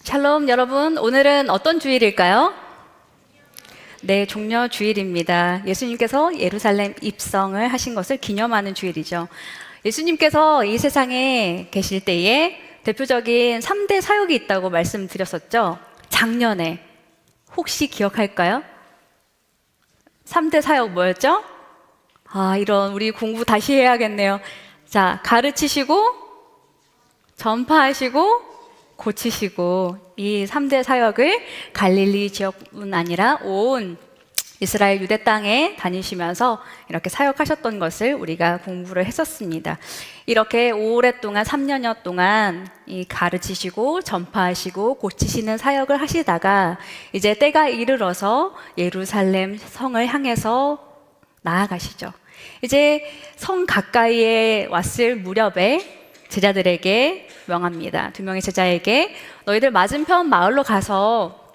샬롬 여러분, 오늘은 어떤 주일일까요? 네, 종려 주일입니다. 예수님께서 예루살렘 입성을 하신 것을 기념하는 주일이죠. 예수님께서 이 세상에 계실 때에 대표적인 3대 사역이 있다고 말씀드렸었죠. 작년에 혹시 기억할까요? 3대 사역 뭐였죠? 이런 우리 공부 다시 해야겠네요. 자, 가르치시고 전파하시고 고치시고, 이 3대 사역을 갈릴리 지역뿐 아니라 온 이스라엘 유대 땅에 다니시면서 이렇게 사역하셨던 것을 우리가 공부를 했었습니다. 이렇게 오랫동안 3년여 동안 이 가르치시고 전파하시고 고치시는 사역을 하시다가 이제 때가 이르러서 예루살렘 성을 향해서 나아가시죠. 이제 성 가까이에 왔을 무렵에 제자들에게 명합니다. 2명의 제자에게 너희들 맞은편 마을로 가서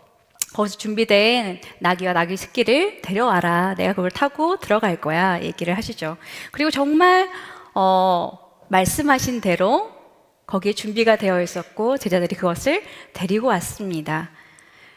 거기서 준비된 나귀와 나귀 새끼를 데려와라. 내가 그걸 타고 들어갈 거야. 얘기를 하시죠. 그리고 정말 말씀하신 대로 거기에 준비가 되어 있었고 제자들이 그것을 데리고 왔습니다.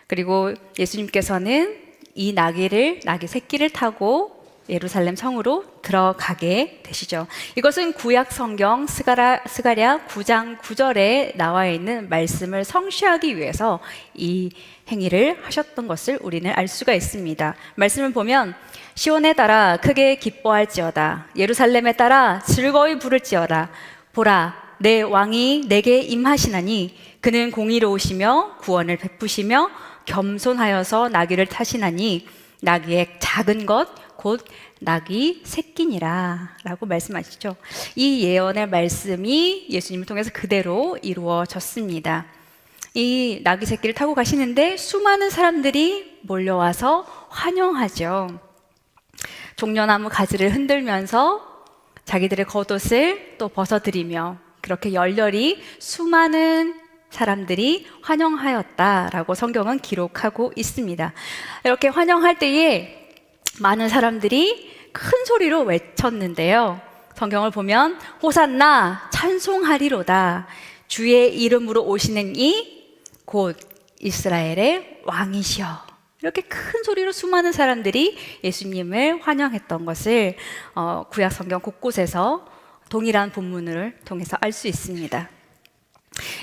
그리고 예수님께서는 이 나귀 새끼를 타고 예루살렘 성으로 들어가게 되시죠. 이것은 구약 성경 스가랴 9장 9절에 나와 있는 말씀을 성취하기 위해서 이 행위를 하셨던 것을 우리는 알 수가 있습니다. 말씀을 보면 시온에 따라 크게 기뻐할지어다. 예루살렘에 따라 즐거이 부를지어다. 보라, 내 왕이 내게 임하시나니 그는 공의로우시며 구원을 베푸시며 겸손하여서 나귀를 타시나니 나귀의 작은 것 곧 나귀 새끼니라 라고 말씀하시죠. 이 예언의 말씀이 예수님을 통해서 그대로 이루어졌습니다. 이 나귀 새끼를 타고 가시는데 수많은 사람들이 몰려와서 환영하죠. 종려나무 가지를 흔들면서 자기들의 겉옷을 또 벗어드리며 그렇게 열렬히 수많은 사람들이 환영하였다라고 성경은 기록하고 있습니다. 이렇게 환영할 때에 많은 사람들이 큰 소리로 외쳤는데요. 성경을 보면 호산나 찬송하리로다. 주의 이름으로 오시는 이 곧 이스라엘의 왕이시여. 이렇게 큰 소리로 수많은 사람들이 예수님을 환영했던 것을 구약 성경 곳곳에서 동일한 본문을 통해서 알 수 있습니다.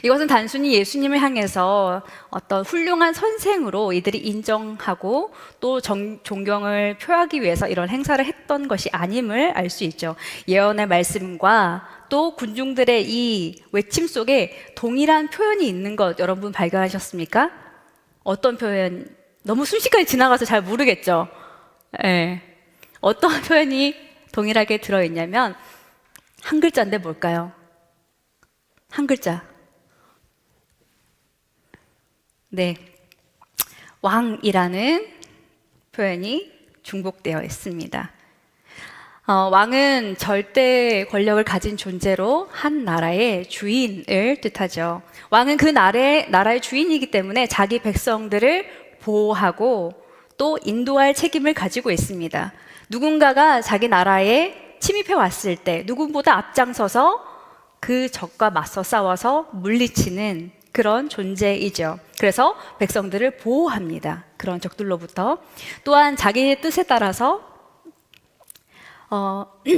이것은 단순히 예수님을 향해서 어떤 훌륭한 선생으로 이들이 인정하고 또 존경을 표하기 위해서 이런 행사를 했던 것이 아님을 알 수 있죠. 예언의 말씀과 또 군중들의 이 외침 속에 동일한 표현이 있는 것 여러분 발견하셨습니까? 어떤 표현? 너무 순식간에 지나가서 잘 모르겠죠? 네. 어떤 표현이 동일하게 들어있냐면 한 글자인데 뭘까요? 한 글자. 네, 왕이라는 표현이 중복되어 있습니다. 왕은 절대 권력을 가진 존재로 한 나라의 주인을 뜻하죠. 왕은 그 나라의 주인이기 때문에 자기 백성들을 보호하고 또 인도할 책임을 가지고 있습니다. 누군가가 자기 나라에 침입해 왔을 때 누구보다 앞장서서 그 적과 맞서 싸워서 물리치는 그런 존재이죠. 그래서 백성들을 보호합니다. 그런 적들로부터. 또한 자기의 뜻에 따라서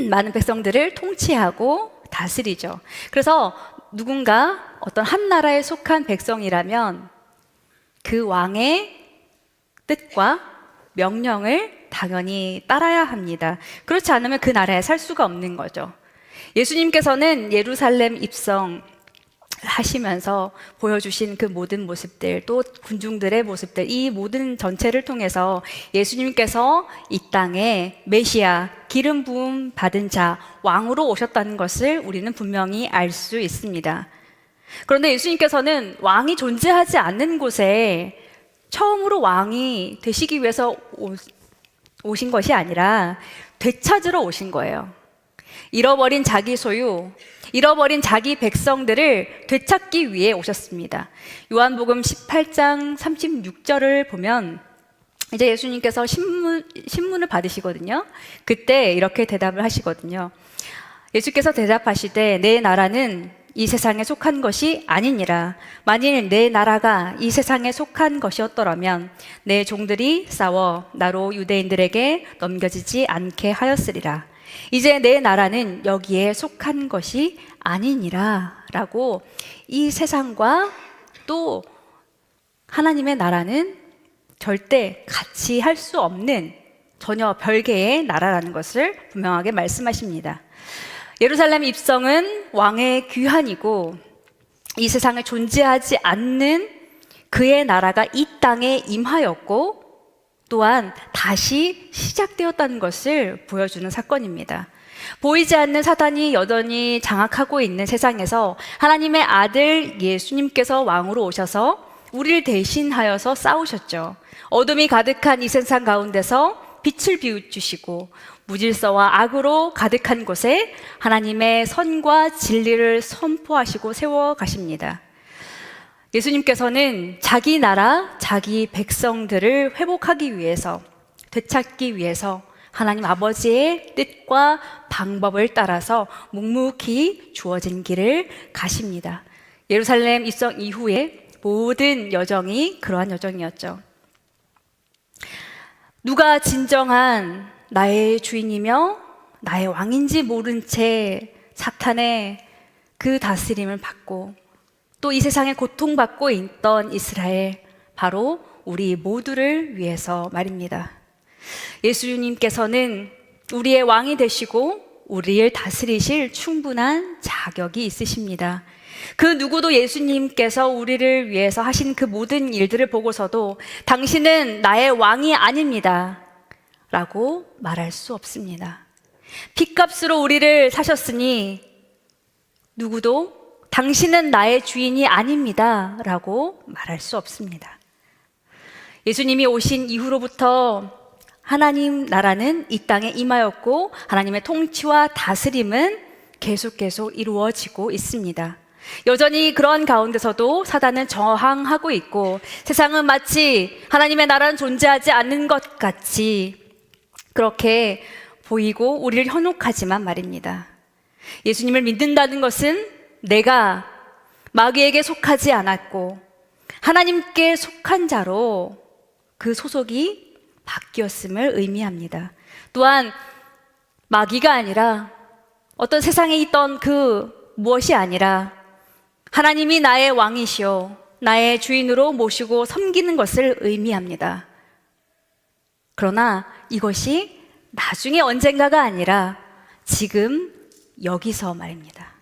많은 백성들을 통치하고 다스리죠. 그래서 누군가 어떤 한 나라에 속한 백성이라면 그 왕의 뜻과 명령을 당연히 따라야 합니다. 그렇지 않으면 그 나라에 살 수가 없는 거죠. 예수님께서는 예루살렘 입성 하시면서 보여주신 그 모든 모습들, 또 군중들의 모습들, 이 모든 전체를 통해서 예수님께서 이 땅에 메시아, 기름 부음 받은 자, 왕으로 오셨다는 것을 우리는 분명히 알 수 있습니다. 그런데 예수님께서는 왕이 존재하지 않는 곳에 처음으로 왕이 되시기 위해서 오신 것이 아니라 되찾으러 오신 거예요. 잃어버린 자기 소유, 잃어버린 자기 백성들을 되찾기 위해 오셨습니다. 요한복음 18장 36절을 보면 이제 예수님께서 신문을 받으시거든요. 그때 이렇게 대답을 하시거든요. 예수께서 대답하시되 내 나라는 이 세상에 속한 것이 아니니라. 만일 내 나라가 이 세상에 속한 것이었더라면 내 종들이 싸워 나로 유대인들에게 넘겨지지 않게 하였으리라. 이제 내 나라는 여기에 속한 것이 아니니라 라고, 이 세상과 또 하나님의 나라는 절대 같이 할 수 없는 전혀 별개의 나라라는 것을 분명하게 말씀하십니다. 예루살렘 입성은 왕의 귀환이고, 이 세상에 존재하지 않는 그의 나라가 이 땅에 임하였고, 또한 다시 시작되었다는 것을 보여주는 사건입니다. 보이지 않는 사단이 여전히 장악하고 있는 세상에서 하나님의 아들 예수님께서 왕으로 오셔서 우리를 대신하여서 싸우셨죠. 어둠이 가득한 이 세상 가운데서 빛을 비추시고 무질서와 악으로 가득한 곳에 하나님의 선과 진리를 선포하시고 세워가십니다. 예수님께서는 자기 나라, 자기 백성들을 회복하기 위해서, 되찾기 위해서 하나님 아버지의 뜻과 방법을 따라서 묵묵히 주어진 길을 가십니다. 예루살렘 입성 이후에 모든 여정이 그러한 여정이었죠. 누가 진정한 나의 주인이며 나의 왕인지 모른 채 사탄의 그 다스림을 받고 또 이 세상에 고통받고 있던 이스라엘, 바로 우리 모두를 위해서 말입니다. 예수님께서는 우리의 왕이 되시고 우리를 다스리실 충분한 자격이 있으십니다. 그 누구도 예수님께서 우리를 위해서 하신 그 모든 일들을 보고서도 당신은 나의 왕이 아닙니다 라고 말할 수 없습니다. 핏값으로 우리를 사셨으니 누구도 당신은 나의 주인이 아닙니다 라고 말할 수 없습니다. 예수님이 오신 이후로부터 하나님 나라는 이 땅에 임하였고 하나님의 통치와 다스림은 계속 이루어지고 있습니다. 여전히 그런 가운데서도 사단은 저항하고 있고 세상은 마치 하나님의 나라는 존재하지 않는 것 같이 그렇게 보이고 우리를 현혹하지만 말입니다. 예수님을 믿는다는 것은 내가 마귀에게 속하지 않았고 하나님께 속한 자로 그 소속이 바뀌었음을 의미합니다. 또한 마귀가 아니라 어떤 세상에 있던 그 무엇이 아니라 하나님이 나의 왕이시오 나의 주인으로 모시고 섬기는 것을 의미합니다. 그러나 이것이 나중에 언젠가가 아니라 지금 여기서 말입니다.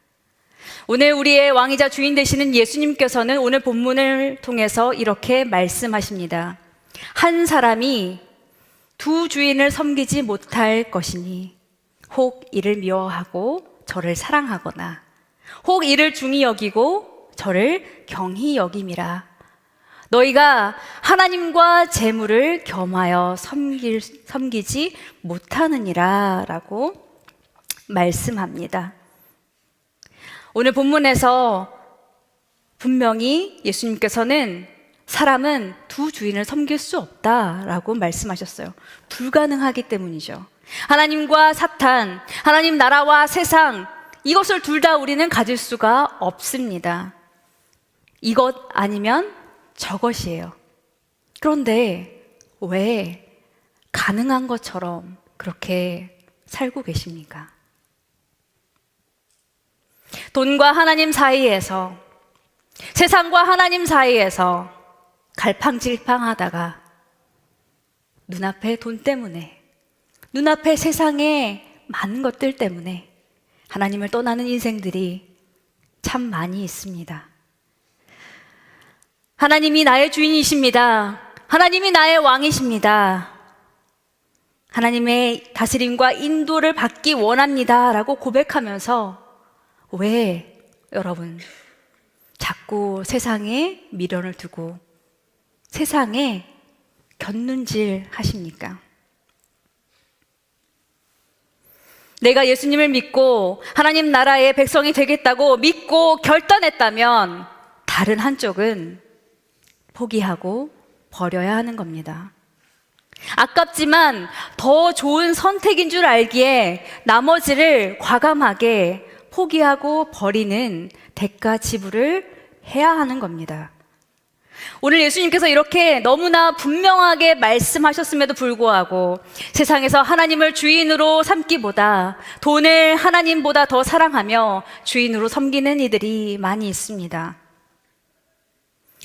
오늘 우리의 왕이자 주인 되시는 예수님께서는 오늘 본문을 통해서 이렇게 말씀하십니다. 한 사람이 두 주인을 섬기지 못할 것이니 혹 이를 미워하고 저를 사랑하거나 혹 이를 중히 여기고 저를 경히 여김이라. 너희가 하나님과 재물을 겸하여 섬기지 못하느니라 라고 말씀합니다. 오늘 본문에서 분명히 예수님께서는 사람은 두 주인을 섬길 수 없다라고 말씀하셨어요. 불가능하기 때문이죠. 하나님과 사탄, 하나님 나라와 세상, 이것을 둘 다 우리는 가질 수가 없습니다. 이것 아니면 저것이에요. 그런데 왜 가능한 것처럼 그렇게 살고 계십니까? 돈과 하나님 사이에서, 세상과 하나님 사이에서 갈팡질팡하다가 눈앞에 돈 때문에, 눈앞에 세상의 많은 것들 때문에 하나님을 떠나는 인생들이 참 많이 있습니다. 하나님이 나의 주인이십니다. 하나님이 나의 왕이십니다. 하나님의 다스림과 인도를 받기 원합니다 라고 고백하면서 왜 여러분 자꾸 세상에 미련을 두고 세상에 곁눈질 하십니까? 내가 예수님을 믿고 하나님 나라의 백성이 되겠다고 믿고 결단했다면 다른 한쪽은 포기하고 버려야 하는 겁니다. 아깝지만 더 좋은 선택인 줄 알기에 나머지를 과감하게 포기하고 버리는 대가 지불을 해야 하는 겁니다. 오늘 예수님께서 이렇게 너무나 분명하게 말씀하셨음에도 불구하고 세상에서 하나님을 주인으로 삼기보다 돈을 하나님보다 더 사랑하며 주인으로 섬기는 이들이 많이 있습니다.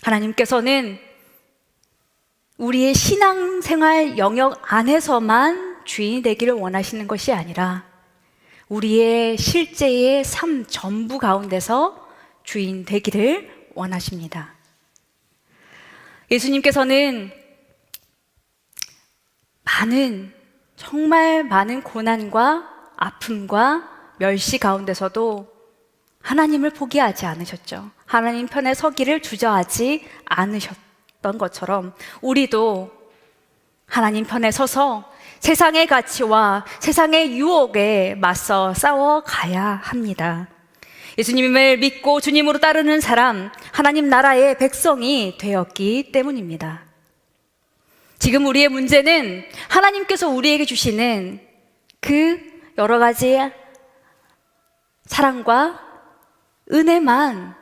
하나님께서는 우리의 신앙생활 영역 안에서만 주인이 되기를 원하시는 것이 아니라 우리의 실제의 삶 전부 가운데서 주인 되기를 원하십니다. 예수님께서는 정말 많은 고난과 아픔과 멸시 가운데서도 하나님을 포기하지 않으셨죠. 하나님 편에 서기를 주저하지 않으셨던 것처럼 우리도 하나님 편에 서서 세상의 가치와 세상의 유혹에 맞서 싸워가야 합니다. 예수님을 믿고 주님으로 따르는 사람, 하나님 나라의 백성이 되었기 때문입니다. 지금 우리의 문제는 하나님께서 우리에게 주시는 그 여러 가지 사랑과 은혜만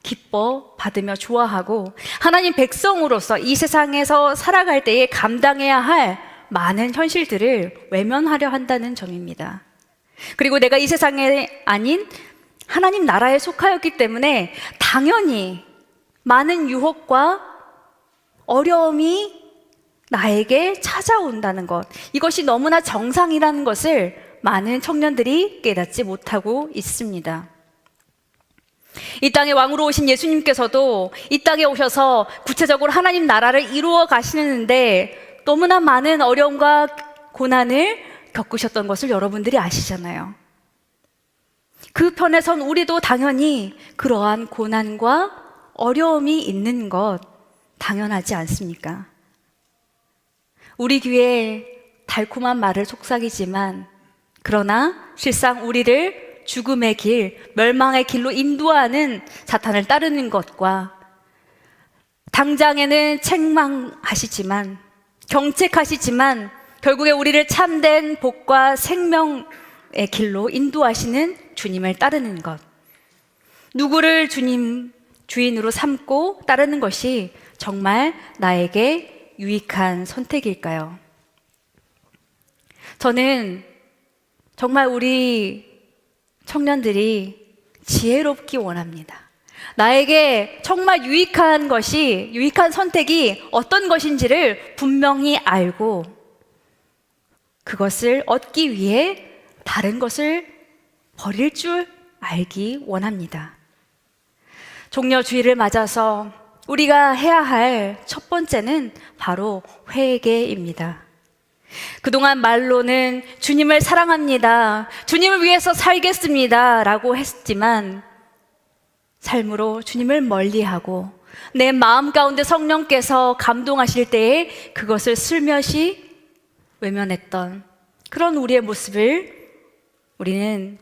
기뻐 받으며 좋아하고 하나님 백성으로서 이 세상에서 살아갈 때에 감당해야 할 많은 현실들을 외면하려 한다는 점입니다. 그리고 내가 이 세상에 아닌 하나님 나라에 속하였기 때문에 당연히 많은 유혹과 어려움이 나에게 찾아온다는 것, 이것이 너무나 정상이라는 것을 많은 청년들이 깨닫지 못하고 있습니다. 이 땅에 왕으로 오신 예수님께서도 이 땅에 오셔서 구체적으로 하나님 나라를 이루어 가시는데 너무나 많은 어려움과 고난을 겪으셨던 것을 여러분들이 아시잖아요. 그 편에선 우리도 당연히 그러한 고난과 어려움이 있는 것 당연하지 않습니까? 우리 귀에 달콤한 말을 속삭이지만 그러나 실상 우리를 죽음의 길, 멸망의 길로 인도하는 사탄을 따르는 것과 당장에는 책망하시지만 경책하시지만 결국에 우리를 참된 복과 생명의 길로 인도하시는 주님을 따르는 것, 누구를 주인으로 삼고 따르는 것이 정말 나에게 유익한 선택일까요? 저는 정말 우리 청년들이 지혜롭기 원합니다. 나에게 정말 유익한 선택이 어떤 것인지를 분명히 알고 그것을 얻기 위해 다른 것을 버릴 줄 알기 원합니다. 종려주의를 맞아서 우리가 해야 할 첫 번째는 바로 회개입니다. 그동안 말로는 주님을 사랑합니다, 주님을 위해서 살겠습니다 라고 했지만 삶으로 주님을 멀리하고 내 마음 가운데 성령께서 감동하실 때에 그것을 슬며시 외면했던 그런 우리의 모습을 우리는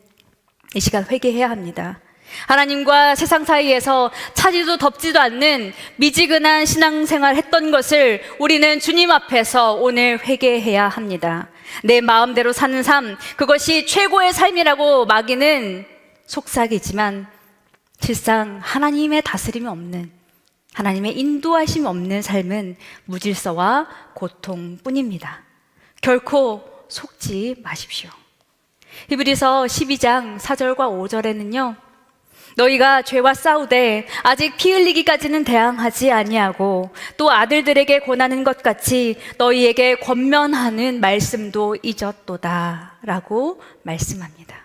이 시간 회개해야 합니다. 하나님과 세상 사이에서 차지도 덥지도 않는 미지근한 신앙생활 했던 것을 우리는 주님 앞에서 오늘 회개해야 합니다. 내 마음대로 사는 삶, 그것이 최고의 삶이라고 마귀는 속삭이지만 실상 하나님의 다스림이 없는, 하나님의 인도하심 없는 삶은 무질서와 고통뿐입니다. 결코 속지 마십시오. 히브리서 12장 4절과 5절에는요, 너희가 죄와 싸우되 아직 피 흘리기까지는 대항하지 아니하고 또 아들들에게 권하는 것 같이 너희에게 권면하는 말씀도 잊었도다 라고 말씀합니다.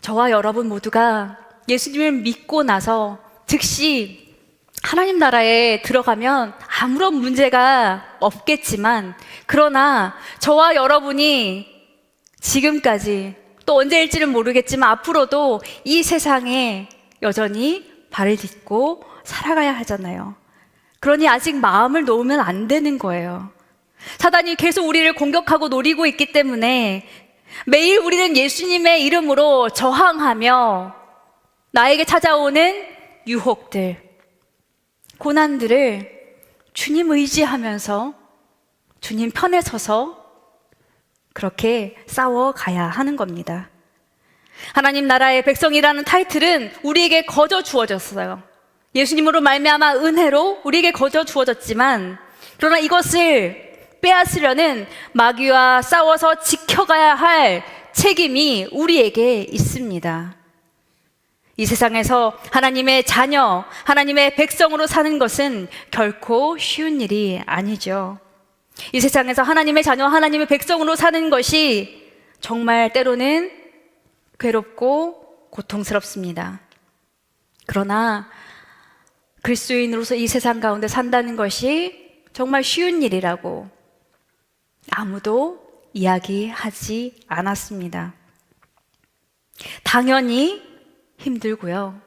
저와 여러분 모두가 예수님을 믿고 나서 즉시 하나님 나라에 들어가면 아무런 문제가 없겠지만, 그러나 저와 여러분이 지금까지 또 언제일지는 모르겠지만 앞으로도 이 세상에 여전히 발을 딛고 살아가야 하잖아요. 그러니 아직 마음을 놓으면 안 되는 거예요. 사단이 계속 우리를 공격하고 노리고 있기 때문에 매일 우리는 예수님의 이름으로 저항하며 나에게 찾아오는 유혹들, 고난들을 주님 의지하면서 주님 편에 서서 그렇게 싸워가야 하는 겁니다. 하나님 나라의 백성이라는 타이틀은 우리에게 거저 주어졌어요. 예수님으로 말미암아 은혜로 우리에게 거저 주어졌지만, 그러나 이것을 빼앗으려는 마귀와 싸워서 지켜가야 할 책임이 우리에게 있습니다. 이 세상에서 하나님의 자녀, 하나님의 백성으로 사는 것은 결코 쉬운 일이 아니죠. 이 세상에서 하나님의 자녀, 하나님의 백성으로 사는 것이 정말 때로는 괴롭고 고통스럽습니다. 그러나 그리스도인으로서 이 세상 가운데 산다는 것이 정말 쉬운 일이라고 아무도 이야기하지 않았습니다. 당연히 힘들고요.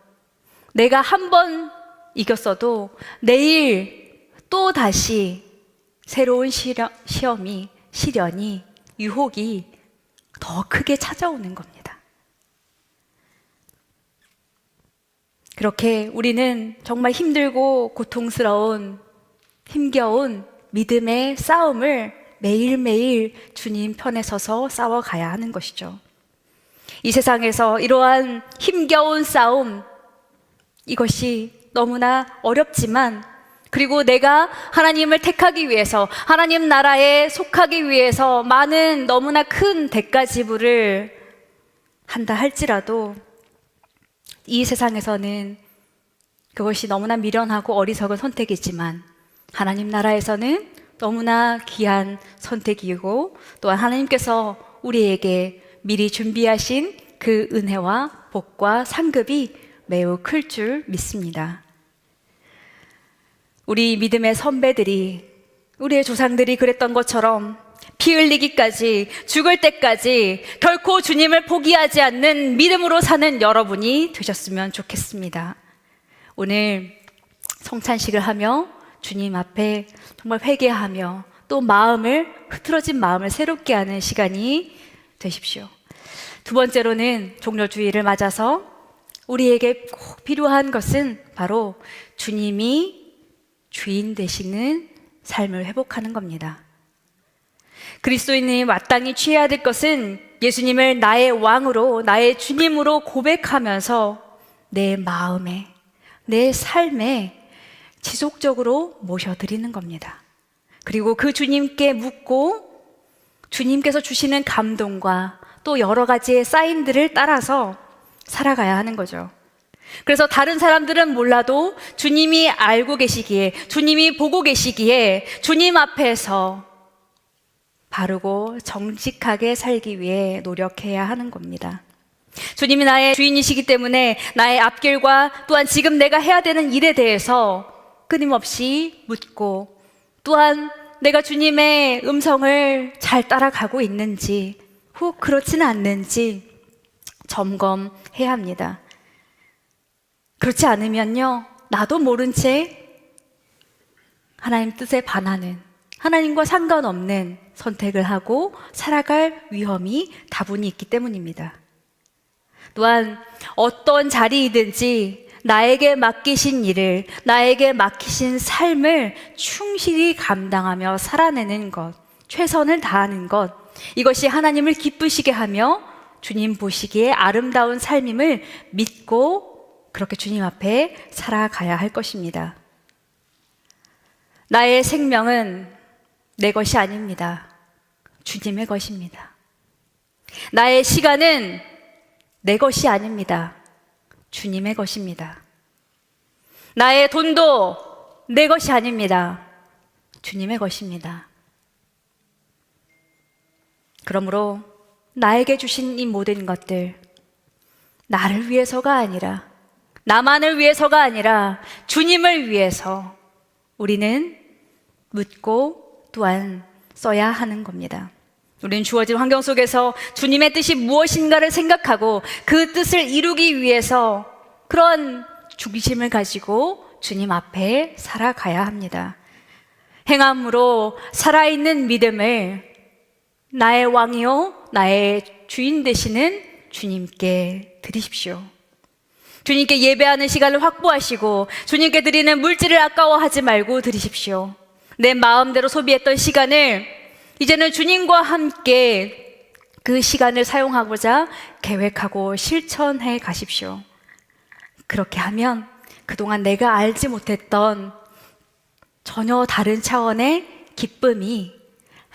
내가 한 번 이겼어도 내일 또 다시 새로운 시험이, 시련이, 유혹이 더 크게 찾아오는 겁니다. 그렇게 우리는 정말 힘들고 고통스러운, 힘겨운 믿음의 싸움을 매일매일 주님 편에 서서 싸워가야 하는 것이죠. 이 세상에서 이러한 힘겨운 싸움, 이것이 너무나 어렵지만, 그리고 내가 하나님을 택하기 위해서, 하나님 나라에 속하기 위해서 많은 너무나 큰 대가 지불을 한다 할지라도 이 세상에서는 그것이 너무나 미련하고 어리석은 선택이지만 하나님 나라에서는 너무나 귀한 선택이고, 또한 하나님께서 우리에게 미리 준비하신 그 은혜와 복과 상급이 매우 클 줄 믿습니다. 우리 믿음의 선배들이, 우리의 조상들이 그랬던 것처럼 피 흘리기까지, 죽을 때까지 결코 주님을 포기하지 않는 믿음으로 사는 여러분이 되셨으면 좋겠습니다. 오늘 성찬식을 하며 주님 앞에 정말 회개하며 또 흐트러진 마음을 새롭게 하는 시간이 되십시오. 두 번째로는 종려주의를 맞아서 우리에게 꼭 필요한 것은 바로 주님이 주인 되시는 삶을 회복하는 겁니다. 그리스도인이 마땅히 취해야 될 것은 예수님을 나의 왕으로, 나의 주님으로 고백하면서 내 마음에, 내 삶에 지속적으로 모셔드리는 겁니다. 그리고 그 주님께 묻고 주님께서 주시는 감동과 또 여러 가지의 사인들을 따라서 살아가야 하는 거죠. 그래서 다른 사람들은 몰라도 주님이 알고 계시기에, 주님이 보고 계시기에 주님 앞에서 바르고 정직하게 살기 위해 노력해야 하는 겁니다. 주님이 나의 주인이시기 때문에 나의 앞길과 또한 지금 내가 해야 되는 일에 대해서 끊임없이 묻고, 또한 내가 주님의 음성을 잘 따라가고 있는지, 혹 그렇지는 않는지 점검해야 합니다. 그렇지 않으면요, 나도 모른 채 하나님 뜻에 반하는, 하나님과 상관없는 선택을 하고 살아갈 위험이 다분히 있기 때문입니다. 또한 어떤 자리이든지 나에게 맡기신 일을, 나에게 맡기신 삶을 충실히 감당하며 살아내는 것, 최선을 다하는 것, 이것이 하나님을 기쁘시게 하며 주님 보시기에 아름다운 삶임을 믿고 그렇게 주님 앞에 살아가야 할 것입니다. 나의 생명은 내 것이 아닙니다. 주님의 것입니다. 나의 시간은 내 것이 아닙니다. 주님의 것입니다. 나의 돈도 내 것이 아닙니다. 주님의 것입니다. 그러므로 나에게 주신 이 모든 것들, 나를 위해서가 아니라, 나만을 위해서가 아니라 주님을 위해서 우리는 묻고 또한 써야 하는 겁니다. 우리는 주어진 환경 속에서 주님의 뜻이 무엇인가를 생각하고 그 뜻을 이루기 위해서 그런 중심을 가지고 주님 앞에 살아가야 합니다. 행함으로 살아있는 믿음을 나의 왕이요 나의 주인 되시는 주님께 드리십시오. 주님께 예배하는 시간을 확보하시고 주님께 드리는 물질을 아까워하지 말고 드리십시오. 내 마음대로 소비했던 시간을 이제는 주님과 함께 그 시간을 사용하고자 계획하고 실천해 가십시오. 그렇게 하면 그동안 내가 알지 못했던 전혀 다른 차원의 기쁨이,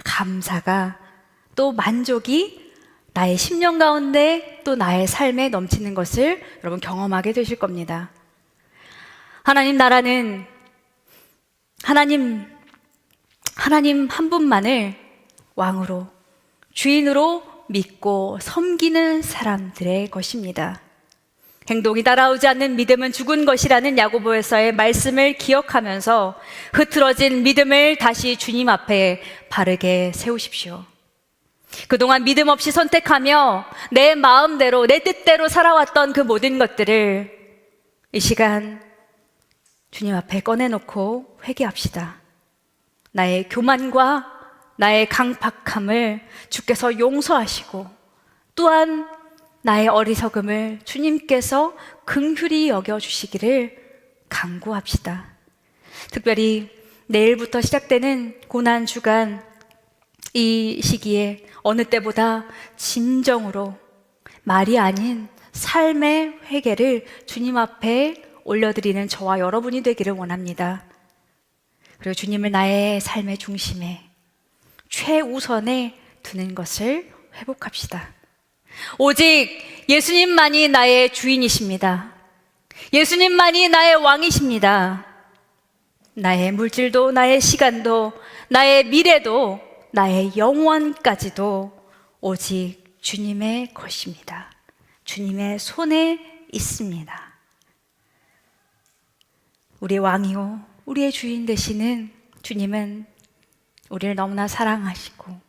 감사가, 또 만족이 나의 심령 가운데 또 나의 삶에 넘치는 것을 여러분 경험하게 되실 겁니다. 하나님 나라는 하나님 한 분만을 왕으로, 주인으로 믿고 섬기는 사람들의 것입니다. 행동이 따라오지 않는 믿음은 죽은 것이라는 야고보서의 말씀을 기억하면서 흐트러진 믿음을 다시 주님 앞에 바르게 세우십시오. 그동안 믿음 없이 선택하며 내 마음대로, 내 뜻대로 살아왔던 그 모든 것들을 이 시간 주님 앞에 꺼내놓고 회개합시다. 나의 교만과 나의 강팍함을 주께서 용서하시고, 또한 나의 어리석음을 주님께서 긍휼히 여겨주시기를 간구합시다. 특별히 내일부터 시작되는 고난주간, 이 시기에 어느 때보다 진정으로 말이 아닌 삶의 회개를 주님 앞에 올려드리는 저와 여러분이 되기를 원합니다. 그리고 주님을 나의 삶의 중심에, 최우선에 두는 것을 회복합시다. 오직 예수님만이 나의 주인이십니다. 예수님만이 나의 왕이십니다. 나의 물질도, 나의 시간도, 나의 미래도, 나의 영원까지도 오직 주님의 것입니다. 주님의 손에 있습니다. 우리의 왕이요, 우리의 주인 되시는 주님은 우리를 너무나 사랑하시고,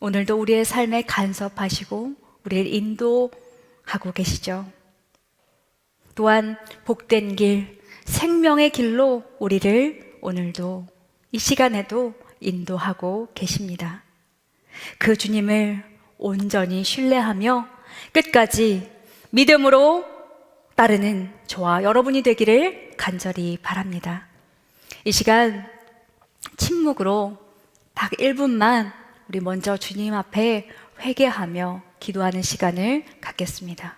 오늘도 우리의 삶에 간섭하시고 우리를 인도하고 계시죠. 또한 복된 길, 생명의 길로 우리를 오늘도 이 시간에도 인도하고 계십니다. 그 주님을 온전히 신뢰하며 끝까지 믿음으로 따르는 저와 여러분이 되기를 간절히 바랍니다. 이 시간 침묵으로 딱 1분만 우리 먼저 주님 앞에 회개하며 기도하는 시간을 갖겠습니다.